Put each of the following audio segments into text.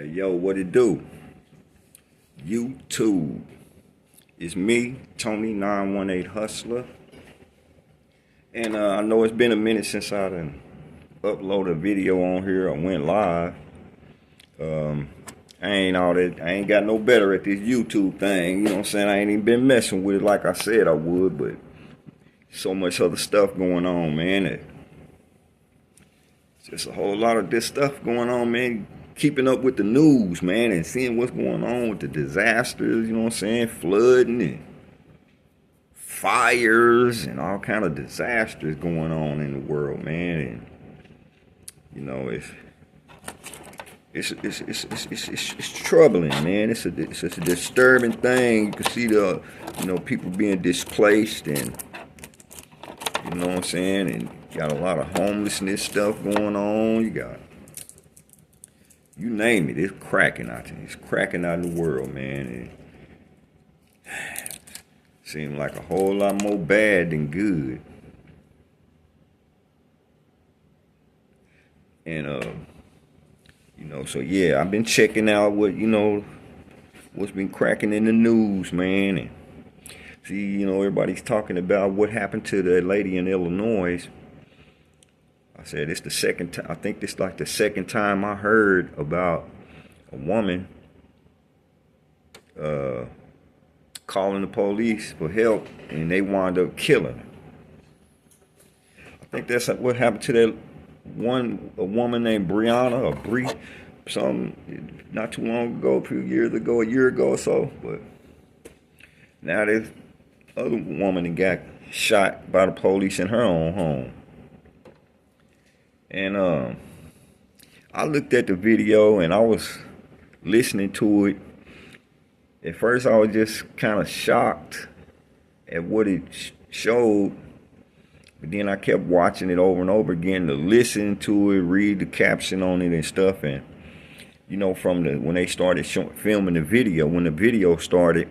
Hey, yo, what it do? YouTube. It's me, Tony 918 Hustler. And I know it's been a minute since I done uploaded a video on here. I went live. I ain't all that. I ain't got no better at this YouTube thing. You know what I'm saying? I ain't even been messing with it like I said I would, but so much other stuff going on, man. It's just a whole lot of this stuff going on, man. Keeping up with the news, man, and seeing what's going on with the disasters, you know what I'm saying? Flooding and fires and all kind of disasters going on in the world, man. And you know, it's troubling, man. It's a disturbing thing. You can see the people being displaced, and you know what I'm saying, and you got a lot of homelessness stuff going on. You got, you name it, it's cracking out there. It's cracking out in the world, man. And seems like a whole lot more bad than good. And so yeah, I've been checking out what's been cracking in the news, man. And see, everybody's talking about what happened to the lady in Illinois. I said it's the second time. I think this like the second time I heard about a woman calling the police for help, and they wound up killing her. I think that's what happened to that a woman named Brianna or Bree, some not too long ago, a year ago or so. But now this other woman that got shot by the police in her own home. And I looked at the video and I was listening to it. At first, I was just kind of shocked at what it showed. But then I kept watching it over and over again to listen to it, read the caption on it and stuff. And, from when they started filming the video, when the video started.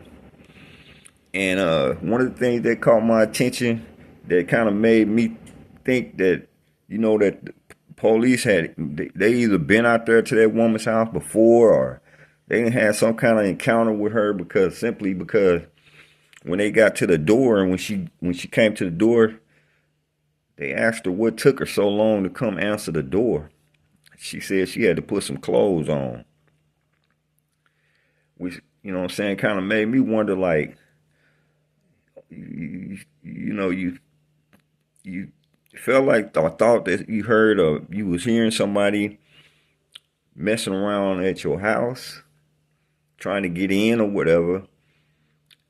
And one of the things that caught my attention that kind of made me think that, that the police they either been out there to that woman's house before, or they didn't have some kind of encounter with her, because when they got to the door and when she came to the door, they asked her what took her so long to come answer the door. She said she had to put some clothes on. Which, what I'm saying, kind of made me wonder, like, you felt like, I thought that you heard, you was hearing somebody messing around at your house, trying to get in or whatever.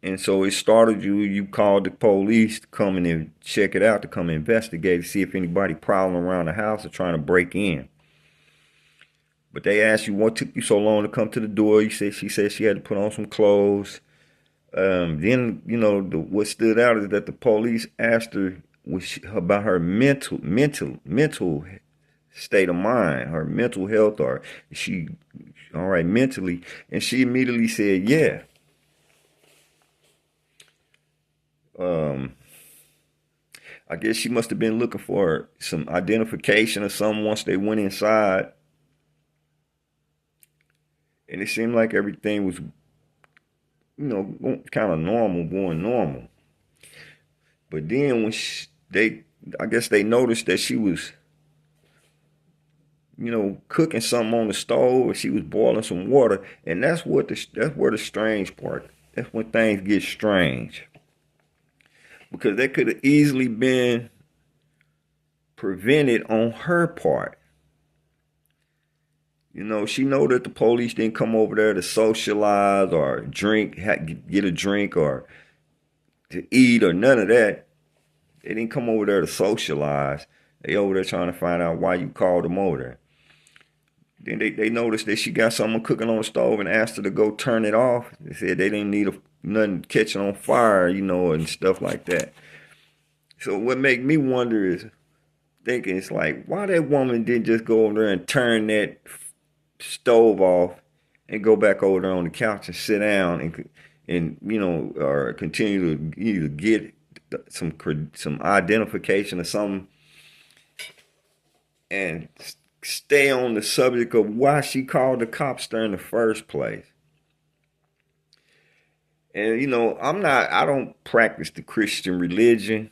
And so it started you called the police to come in and check it out, to come investigate, to see if anybody prowling around the house or trying to break in. But they asked you what took you so long to come to the door. She said she had to put on some clothes. Then, what stood out is that the police asked her about her mental state of mind, her mental health, or is she all right mentally? And she immediately said, yeah. I guess she must have been looking for some identification or something once they went inside. And it seemed like everything was, kind of normal, going normal. But then when I guess they noticed that she was, cooking something on the stove, or she was boiling some water. And that's where the strange part, that's when things get strange. Because that could have easily been prevented on her part. She know that the police didn't come over there to socialize or drink, get a drink, or to eat, or none of that. They didn't come over there to socialize. They over there trying to find out why you called them over there. Then they noticed that she got someone cooking on the stove and asked her to go turn it off. They said they didn't need nothing catching on fire, and stuff like that. So what made me wonder is thinking, it's like, why that woman didn't just go over there and turn that stove off and go back over there on the couch and sit down and or continue to either get some identification or something, and stay on the subject of why she called the cops there in the first place. And I don't practice the Christian religion.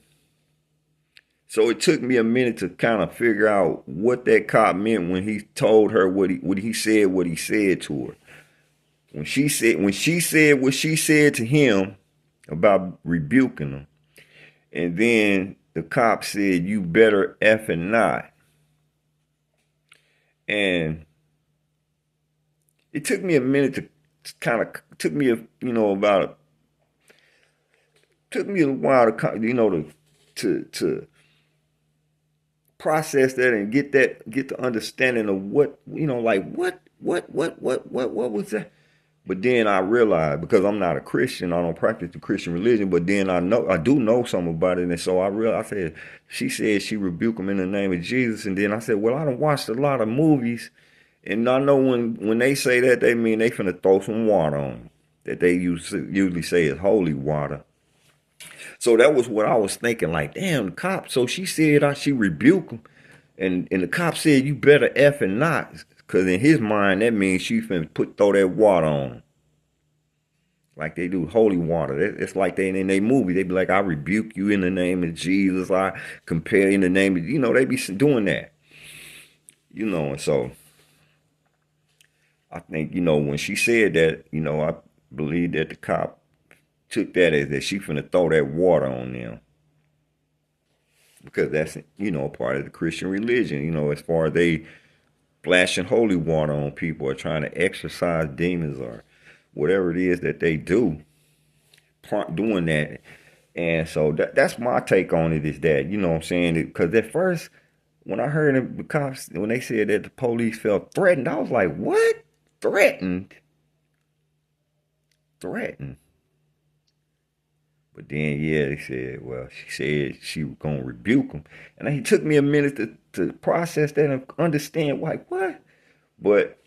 So it took me a minute to kind of figure out what that cop meant when he told her what he said to her. When she said what she said to him about rebuking him. And then the cop said, "You better effing not." And it took me a minute to kind of took me a while to process that and get the understanding of what what was that. But then I realized, because I'm not a Christian, I don't practice the Christian religion, but then I do know something about it. And so I said, she said she rebuked him in the name of Jesus. And then I said, well, I done watched a lot of movies, and I know when they say that, they mean they finna throw some water on them, that they usually say is holy water. So that was what I was thinking, like, damn, the cop. So she said she rebuked him, and the cop said, "You better effing not," because in his mind that means she finna throw that water on him, like they do holy water. It's like they in their movie, they be like, "I rebuke you in the name of Jesus. I compare in the name of," they be doing that, And so I think when she said that, I believe that the cop took that as that she finna throw that water on them. Because that's, part of the Christian religion, as far as they flashing holy water on people or trying to exorcise demons or whatever it is that they do, doing that. And so that's my take on it, is that, what I'm saying? Because at first, when I heard the cops, when they said that the police felt threatened, I was like, what? Threatened? Threatened? But then, yeah, they said, well, she said she was going to rebuke him. And it took me a minute to process that and understand, like, what? But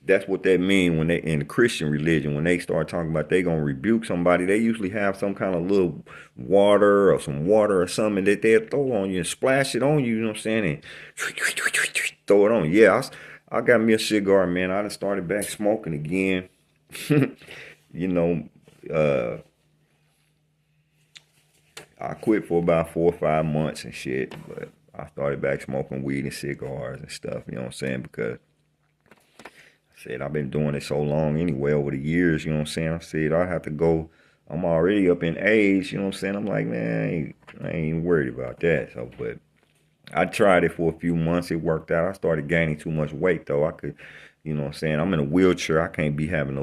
that's what that mean when they, in the Christian religion, when they start talking about they going to rebuke somebody, they usually have some kind of little water or some water or something that they'll throw on you and splash it on you, what I'm saying? And throw it on. Yeah, I got me a cigar, man. I done started back smoking again. you know, I quit for about 4 or 5 months and shit, but I started back smoking weed and cigars and stuff, you know what I'm saying? Because I said I've been doing it so long anyway over the years, you know what I'm saying? I said I have to go. I'm already up in age, you know what I'm saying? I'm like, man, I ain't worried about that. So, but I tried it for a few months. It worked out. I started gaining too much weight, though. I could, you know what I'm saying? I'm in a wheelchair. I can't be having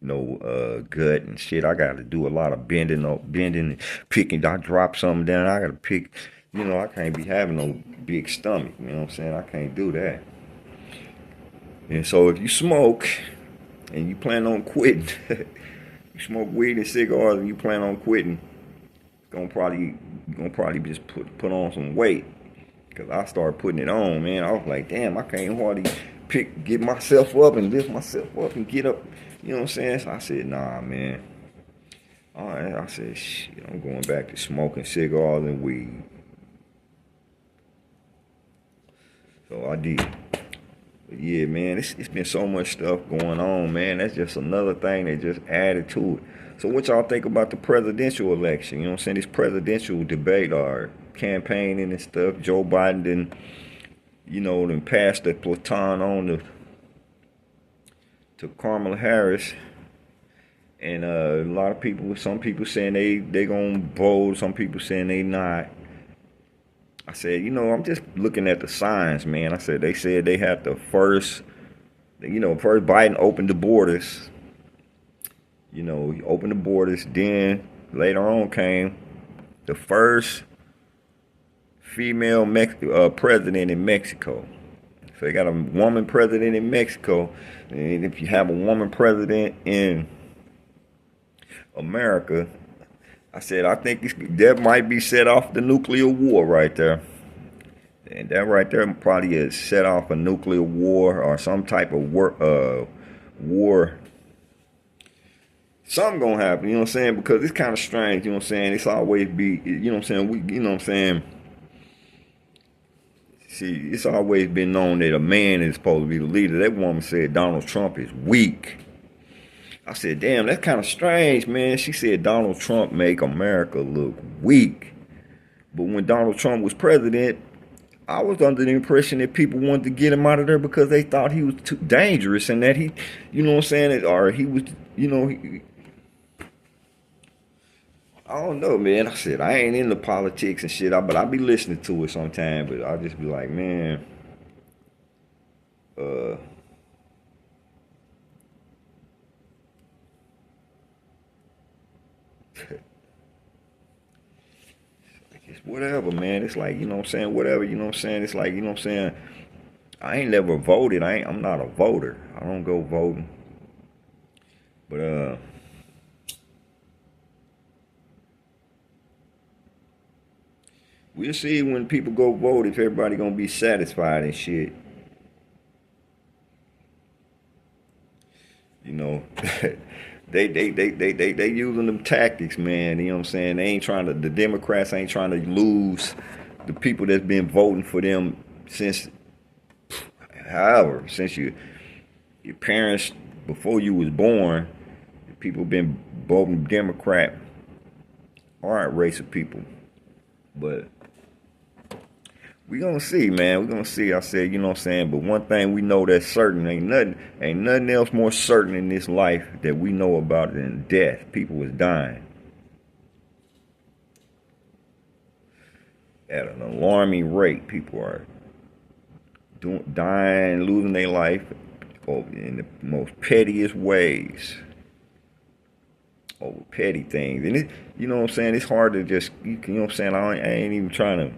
no gut and shit. I got to do a lot of bending and picking. I drop something down, I got to pick. I can't be having no big stomach. You know what I'm saying? I can't do that. And so if you smoke and you plan on quitting, you smoke weed and cigars and you plan on quitting, you're gonna probably just put on some weight. Cause I started putting it on, man. I was like, damn, I can't hardly get myself up and lift myself up and get up. You know what I'm saying? So I said, nah, man. All right, I said, shit, I'm going back to smoking cigars and weed. So I did. But yeah, man, it's been so much stuff going on, man. That's just another thing that just added to it. So what y'all think about the presidential election? You know what I'm saying? This presidential debate or campaigning and stuff. Joe Biden then passed the baton on to Kamala Harris. And a lot of people, some people saying they gonna vote, some people saying they not. I said, I'm just looking at the signs, man. I said, they said they had the first Biden opened the borders. He opened the borders. Then later on came the first female president in Mexico. So they got a woman president in Mexico. And if you have a woman president in America, I said, I think that might be set off the nuclear war right there. And that right there probably is set off a nuclear war or some type of war. Something gonna happen, you know what I'm saying? Because it's kind of strange, you know what I'm saying? It's always be, you know what I'm saying? See, it's always been known that a man is supposed to be the leader. That woman said Donald Trump is weak. I said, damn, that's kind of strange, man. She said Donald Trump make America look weak. But when Donald Trump was president, I was under the impression that people wanted to get him out of there because they thought he was too dangerous and that he, you know what I'm saying, or he was, you know, I don't know, man. I said, I ain't into politics and shit, but I be listening to it sometimes, but I just be like, man, uh, it's whatever, man. It's like, you know what I'm saying, whatever, you know what I'm saying. It's like, you know what I'm saying. I ain't never voted. I'm not a voter. I don't go voting. But we'll see when people go vote if everybody gonna be satisfied and shit. You know, they using them tactics, man. You know what I'm saying? They ain't trying to. The Democrats ain't trying to lose the people that's been voting for them since, however, since your parents before you was born. People been voting Democrat. All right, race of people, but we gonna see, man. We gonna see. I said, you know what I'm saying. But one thing we know that's certain, ain't nothing else more certain in this life that we know about than death. People is dying at an alarming rate. People are dying, losing their life in the most pettiest ways. Over petty things, and you know what I'm saying. It's hard to just, you know what I'm saying. I ain't even trying to,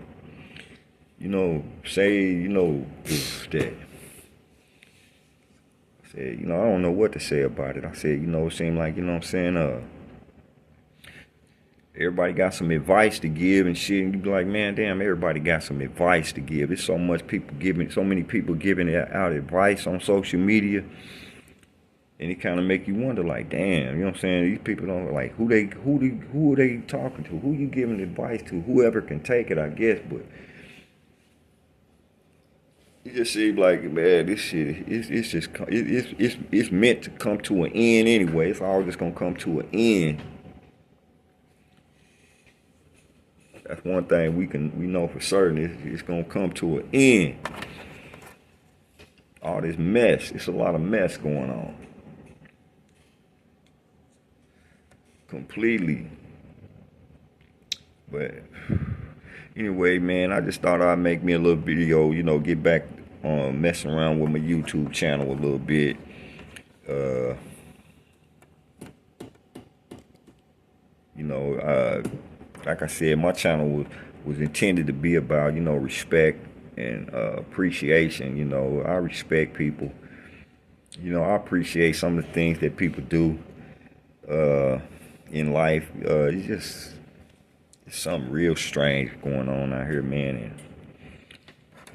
you know, say, you know, that. I said, you know, I don't know what to say about it. I said, you know, it seemed like, you know what I'm saying, everybody got some advice to give and shit, and you be like, man, damn, everybody got some advice to give. There's so many people giving out advice on social media, and it kind of make you wonder, like, damn, you know what I'm saying? These people don't, like, who are they talking to? Who you giving advice to? Whoever can take it, I guess, but it just seems like, man, this shit, it's meant to come to an end anyway. It's all just gonna come to an end. That's one thing we know for certain. It's gonna come to an end. All this mess, it's a lot of mess going on. Completely. But anyway, man, I just thought I'd make me a little video, you know, get back on messing around with my YouTube channel a little bit. Uh, you know, like I said, my channel was intended to be about, you know, respect and appreciation. You know, I respect people. You know, I appreciate some of the things that people do in life. It's something real strange going on out here, man.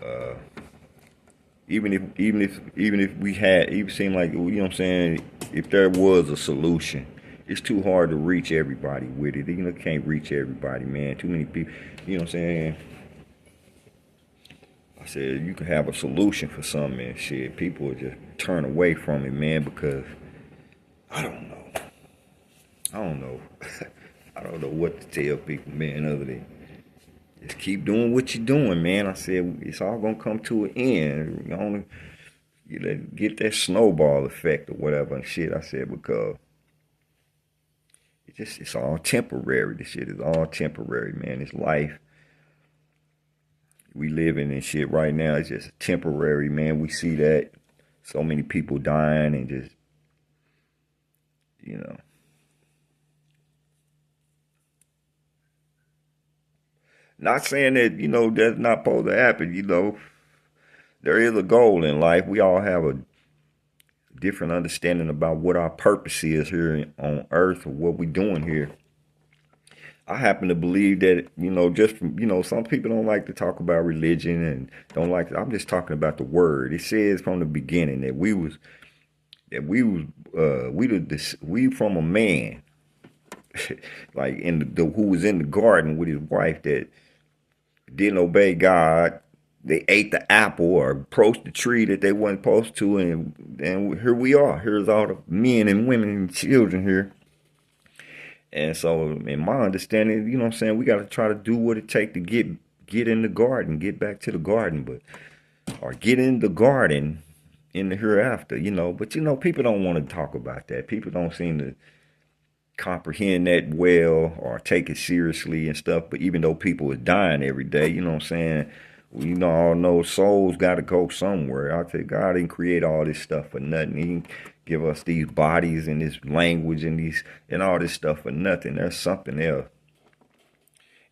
And even if we had, even seem like, you know what I'm saying, if there was a solution, it's too hard to reach everybody with it. You know, can't reach everybody, man. Too many people, you know what I'm saying. I said you can have a solution for something and shit. People will just turn away from it, man, because I don't know. I don't know. I don't know what to tell people, man, other than just keep doing what you're doing, man. I said it's all gonna come to an end. You only get that snowball effect or whatever and shit. I said because it's all temporary. This shit is all temporary, man. It's life we living in shit right now. It's just temporary, man. We see that so many people dying and just, you know. Not saying that, you know, that's not supposed to happen, you know. There is a goal in life. We all have a different understanding about what our purpose is here on earth or what we're doing here. I happen to believe that, you know, just from, you know, some people don't like to talk about religion and don't like I'm just talking about the word. It says from the beginning that we from a man like who was in the garden with his wife that didn't obey God, they ate the apple or approached the tree that they weren't supposed to, and here we are. Here's all the men and women and children here. And so, in my understanding, you know what I'm saying, we got to try to do what it takes to get in the garden, get back to the garden, or get in the garden in the hereafter, you know. But you know, people don't want to talk about that. People don't seem to comprehend that well or take it seriously and stuff. But even though people are dying every day, you know what I'm saying, we all know souls got to go somewhere. I say God didn't create all this stuff for nothing. He didn't give us these bodies and this language and all this stuff for nothing. There's something else,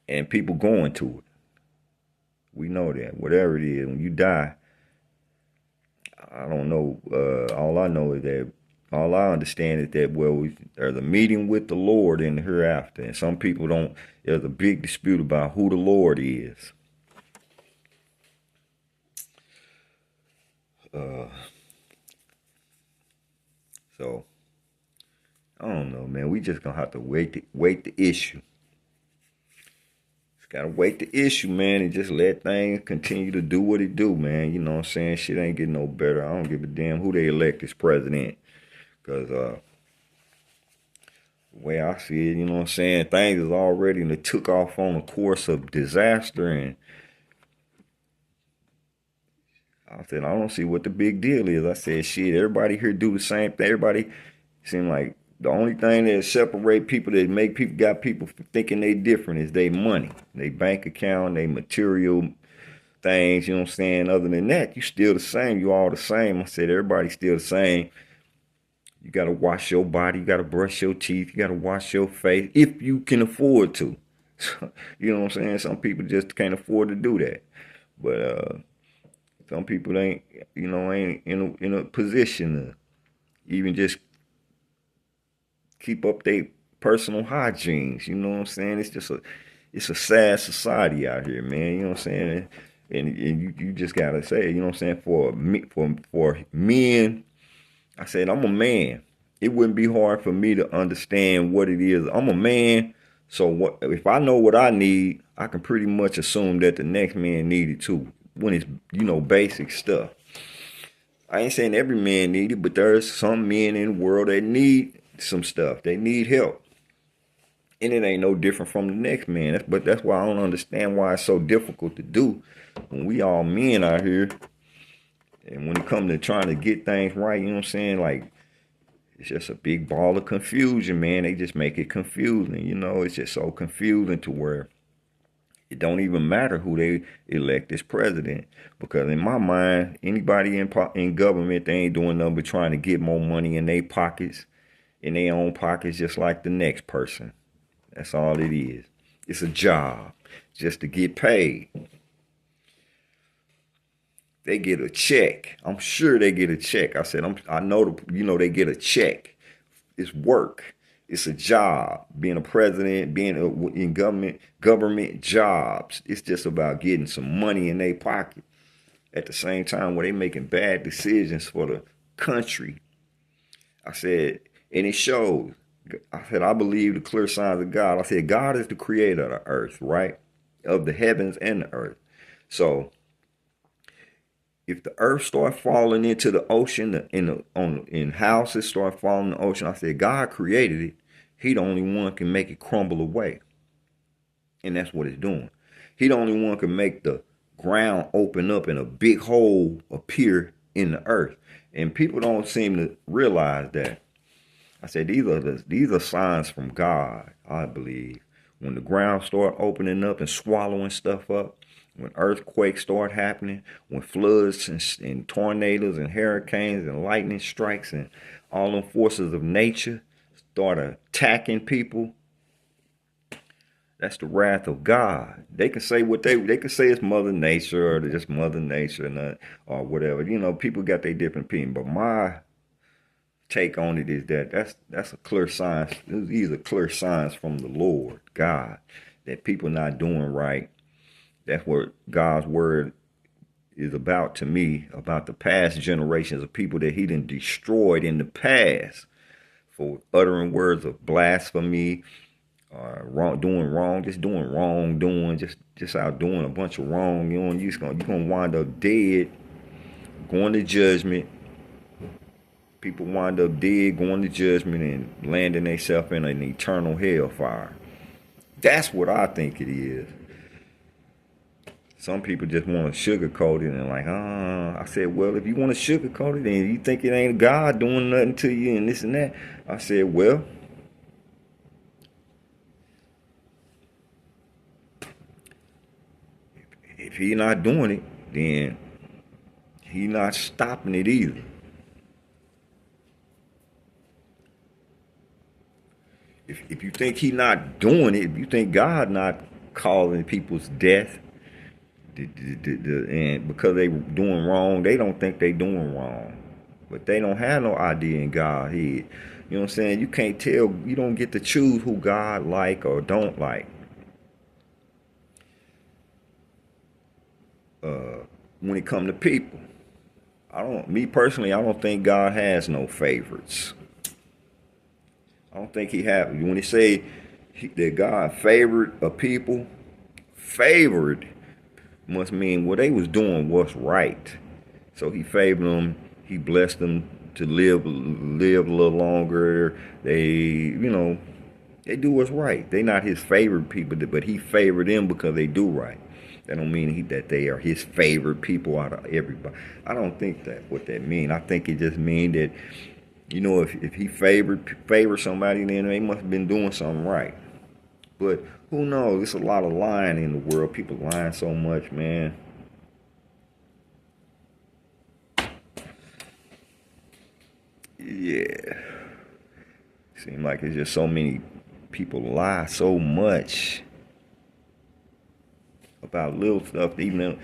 and people going to it. We know that whatever it is, when you die, I don't know. All I know is that all I understand is that, well, there's a meeting with the Lord in the hereafter, and some people don't. There's a big dispute about who the Lord is. So I don't know, man. We just gonna have to wait the issue. Just gotta wait the issue, man, and just let things continue to do what it do, man. You know what I'm saying? Shit ain't getting no better. I don't give a damn who they elect as president, cause the way I see it, you know what I'm saying, things is already and it took off on a course of disaster, and I said, I don't see what the big deal is. I said, shit, everybody here do the same thing. Everybody seem like the only thing that separate people, that make people, got people thinking they different, is they money, they bank account, they material things, you know what I'm saying? Other than that, you still the same. You all the same. I said, everybody's still the same. You got to wash your body. You got to brush your teeth. You got to wash your face if you can afford to. You know what I'm saying? Some people just can't afford to do that. But some people ain't in a position to even just keep up their personal hygienes. You know what I'm saying? It's a sad society out here, man. You know what I'm saying? And you just gotta say, you know what I'm saying? For men, I said, I'm a man. It wouldn't be hard for me to understand what it is. I'm a man, so what if I know what I need, I can pretty much assume that the next man need it too. When it's, basic stuff. I ain't saying every man need it, but there's some men in the world that need some stuff. They need help. And it ain't no different from the next man. But that's why I don't understand why it's so difficult to do when we all men out here. And when it comes to trying to get things right, you know what I'm saying? Like, it's just a big ball of confusion, man. They just make it confusing. It's just so confusing to where it don't even matter who they elect as president, because in my mind, anybody in government, they ain't doing nothing but trying to get more money in their pockets, just like the next person. That's all it is. It's a job, just to get paid. They get a check. I'm sure they get a check. I said, I know, they get a check. It's work. It's a job. Being a president, being in government jobs. It's just about getting some money in their pocket. At the same time, where they making bad decisions for the country. I said, and it shows. I said, I believe the clear signs of God. I said, God is the creator of the earth, right? Of the heavens and the earth. So if the earth start falling into the ocean, in houses start falling in the ocean, I said, God created it. He the only one can make it crumble away. And that's what it's doing. He the only one can make the ground open up and a big hole appear in the earth. And people don't seem to realize that. I said, these are signs from God, I believe. When the ground start opening up and swallowing stuff up, when earthquakes start happening, when floods and tornadoes and hurricanes and lightning strikes and all them forces of nature start attacking people, that's the wrath of God. They can say what they can say it's Mother Nature, or just Mother Nature, or whatever. People got their different opinion, but my take on it is that that's a clear sign. These are clear signs from the Lord God that people not doing right. That's what God's word is about to me, about the past generations of people that he done destroyed in the past for uttering words of blasphemy, just doing wrong, just out doing a bunch of wrong. You're gonna wind up dead, going to judgment. People wind up dead, going to judgment, and landing themselves in an eternal hellfire. That's what I think it is. Some people just want to sugarcoat it and like, I said, well, if you want to sugarcoat it, then you think it ain't God doing nothing to you and this and that. I said, well, if he not doing it, then he not stopping it either. If you think he not doing it, if you think God not calling people's death, and because they doing wrong, they don't think they doing wrong, but they don't have no idea in God's head. You know what I'm saying? You can't tell. You don't get to choose who God like or don't like. When it come to people, me personally, I don't think God has no favorites. I don't think he have. When he say that God favored a people, favored must mean what they was doing was right. So he favored them. He blessed them to live a little longer. They do what's right. They not his favorite people, but he favored them because they do right. That don't mean that they are his favorite people out of everybody. I don't think that what that mean. I think it just mean that, if he favored somebody, then they must have been doing something right. But who knows? There's a lot of lying in the world. People lying so much, man. Yeah. Seems like it's just so many people lie so much about little stuff, even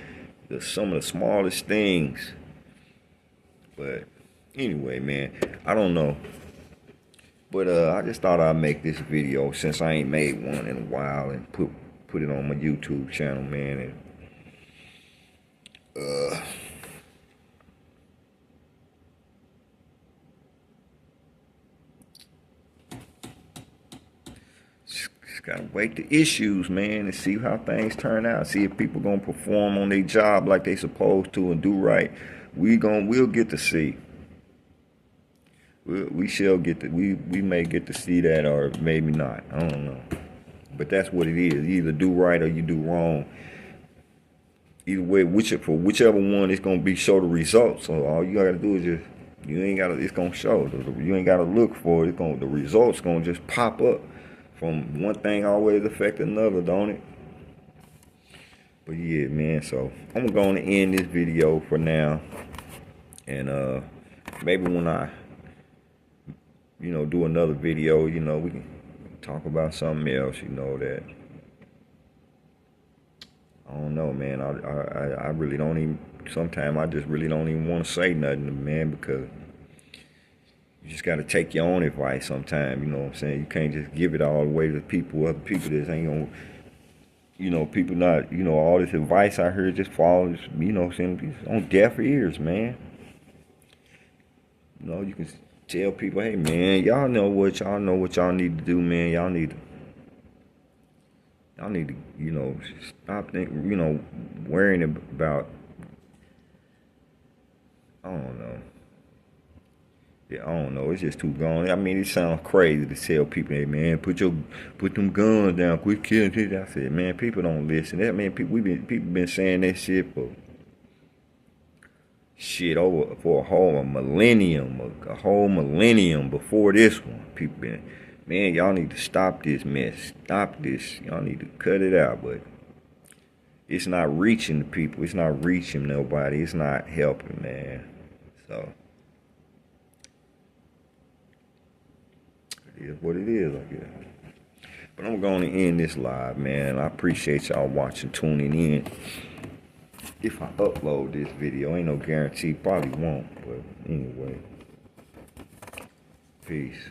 some of the smallest things. But anyway, man, I don't know. But I just thought I'd make this video since I ain't made one in a while and put it on my YouTube channel, man. And just gotta wait the issues, man, and see how things turn out. See if people gonna perform on their job like they supposed to and do right. We'll get to see. We shall get to, we may get to see that, or maybe not. I don't know. But that's what it is. You either do right or you do wrong. Either way, for whichever one, it's gonna be show the results. So all you gotta do is it's gonna show. You ain't gotta look for it. The results gonna just pop up from one thing always affect another, don't it? But yeah, man. So I'm gonna end this video for now, and maybe when I do another video, we can talk about something else, that. I don't know, man. I really don't even, sometimes I just really don't even want to say nothing, man, because you just got to take your own advice sometimes, you know what I'm saying? You can't just give it all away to other people that ain't gonna, people not, all this advice I heard just falls, saying, on deaf ears, man. You can tell people, hey, man, y'all know what y'all need to do, man. Y'all need to, stop worrying about, I don't know. Yeah, I don't know. It's just too gone. I mean, it sounds crazy to tell people, hey, man, put them guns down, quit killing people. I said, man, people don't listen. That man, people been saying that shit for a whole millennium before this one. People been, man, y'all need to stop this mess. Stop this. Y'all need to cut it out. But it's not reaching the people. It's not reaching nobody. It's not helping, man. So it is what it is, I guess. But I'm going to end this live, man. I appreciate y'all watching, tuning in. If I upload this video, ain't no guarantee, probably won't. But anyway, peace.